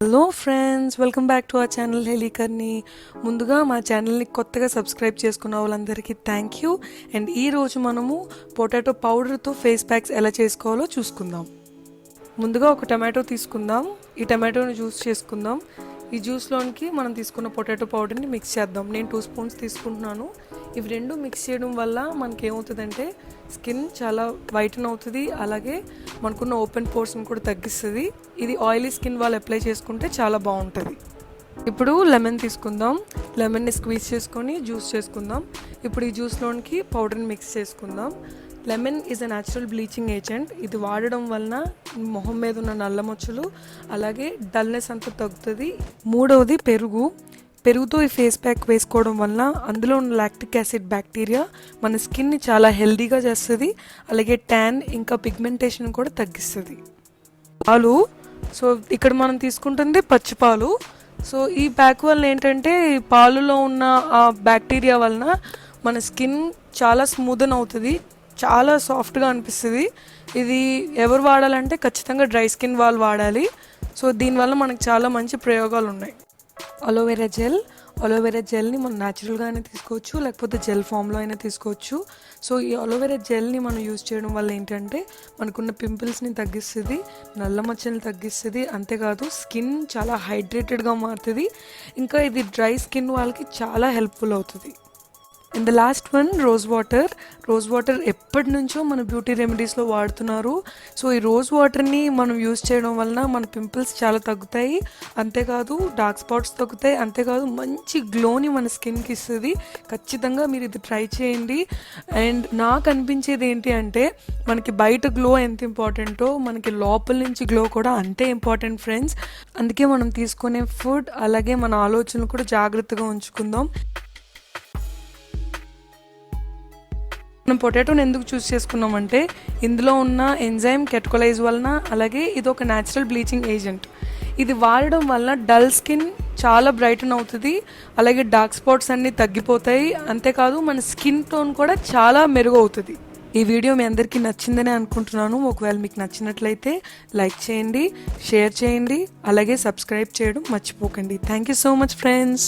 Hello friends, welcome back to our channel Helio. ముందుగా మా ఛానల్ని కొత్తగా సబ్స్క్రైబ్ చేసుకున్న వాళ్ళందరికీ థ్యాంక్ యూ. అండ్ ఈరోజు మనము పొటాటో పౌడర్తో ఫేస్ ప్యాక్స్ ఎలా చేసుకోవాలో చూసుకుందాం. ముందుగా ఒక టమాటో తీసుకుందాం. ఈ టమాటోని జ్యూస్ చేసుకుందాం. ఈ జ్యూస్లోనికి మనం తీసుకున్న పొటాటో పౌడర్ని మిక్స్ చేద్దాం. నేను 2 స్పూన్స్ తీసుకుంటున్నాను. ఇవి రెండు మిక్స్ చేయడం వల్ల మనకి ఏమవుతుందంటే స్కిన్ చాలా వైటన్ అవుతుంది, అలాగే మనకున్న ఓపెన్ పోర్స్ని కూడా తగ్గిస్తుంది. ఇది ఆయిలీ స్కిన్ వాళ్ళు అప్లై చేసుకుంటే చాలా బాగుంటుంది. ఇప్పుడు లెమన్ తీసుకుందాం. లెమన్ని స్క్వీజ్ చేసుకొని జ్యూస్ చేసుకుందాం. ఇప్పుడు ఈ జ్యూస్లోనికి పౌడర్ని మిక్స్ చేసుకుందాం. Lemon is a natural bleaching agent. ఇది వాడడం వలన మొహం మీద ఉన్న నల్ల మచ్చలు అలాగే డల్నెస్ అంతా తగ్గుతుంది. మూడవది పెరుగుతో ఈ ఫేస్ ప్యాక్ వేసుకోవడం వల్ల అందులో ఉన్న లాక్టిక్ యాసిడ్ బ్యాక్టీరియా మన స్కిన్ని చాలా హెల్దీగా చేస్తుంది, అలాగే ట్యాన్ ఇంకా పిగ్మెంటేషన్ కూడా తగ్గిస్తుంది. పాలు, సో ఇక్కడ మనం తీసుకుంటుంది పచ్చిపాలు. సో ఈ ప్యాక్ వల్ల ఏంటంటే పాలులో ఉన్న ఆ బ్యాక్టీరియా వలన మన స్కిన్ చాలా స్మూదన్ అవుతుంది, చాలా సాఫ్ట్గా అనిపిస్తుంది. ఇది ఎవరు వాడాలంటే ఖచ్చితంగా డ్రై స్కిన్ వాళ్ళు వాడాలి. సో దీనివల్ల మనకు చాలా మంచి ప్రయోగాలు ఉన్నాయి. అలోవెరా జెల్ని మనం న్యాచురల్గానే తీసుకోవచ్చు, లేకపోతే జెల్ ఫామ్లో అయినా తీసుకోవచ్చు. సో ఈ అలోవెరా జెల్ని మనం యూజ్ చేయడం వల్ల ఏంటంటే మనకున్న పింపుల్స్ని తగ్గిస్తుంది, నల్ల మచ్చల్ని తగ్గిస్తుంది. అంతేకాదు స్కిన్ చాలా హైడ్రేటెడ్గా మారుతుంది. ఇంకా ఇది డ్రై స్కిన్ వాళ్ళకి చాలా హెల్ప్ఫుల్ అవుతుంది. And the last one rose water ఎప్పటి నుంచో మన బ్యూటీ రెమెడీస్లో వాడుతున్నారు. సో ఈ రోజ్ వాటర్ని మనం యూజ్ చేయడం వలన మన పింపుల్స్ చాలా తగ్గుతాయి, అంతేకాదు డార్క్ స్పాట్స్ తగ్గుతాయి, అంతేకాదు మంచి గ్లోని మన స్కిన్కి ఇస్తుంది. ఖచ్చితంగా మీరు ఇది ట్రై చేయండి. అండ్ నాకు అనిపించేది ఏంటి అంటే మనకి బయట గ్లో ఎంత ఇంపార్టెంటో మనకి లోపల నుంచి గ్లో కూడా అంతే ఇంపార్టెంట్ ఫ్రెండ్స్. అందుకే మనం తీసుకునే ఫుడ్ అలాగే మన ఆలోచనలు కూడా జాగ్రత్తగా ఉంచుకుందాం. మనం పొటాటోని ఎందుకు చూస్ చేసుకున్నామంటే ఇందులో ఉన్న ఎంజైమ్ కెటకోలైజ్ వలన, అలాగే ఇది ఒక న్యాచురల్ బ్లీచింగ్ ఏజెంట్. ఇది వాడడం వలన డల్ స్కిన్ చాలా బ్రైటన్ అవుతుంది, అలాగే డార్క్ స్పాట్స్ అన్నీ తగ్గిపోతాయి, అంతేకాదు మన స్కిన్ టోన్ కూడా చాలా మెరుగు అవుతుంది. ఈ వీడియో మీ అందరికీ నచ్చిందని అనుకుంటున్నాను. ఒకవేళ మీకు నచ్చినట్లయితే లైక్ చేయండి, షేర్ చేయండి, అలాగే సబ్స్క్రైబ్ చేయడం మర్చిపోకండి. Thank you so much friends.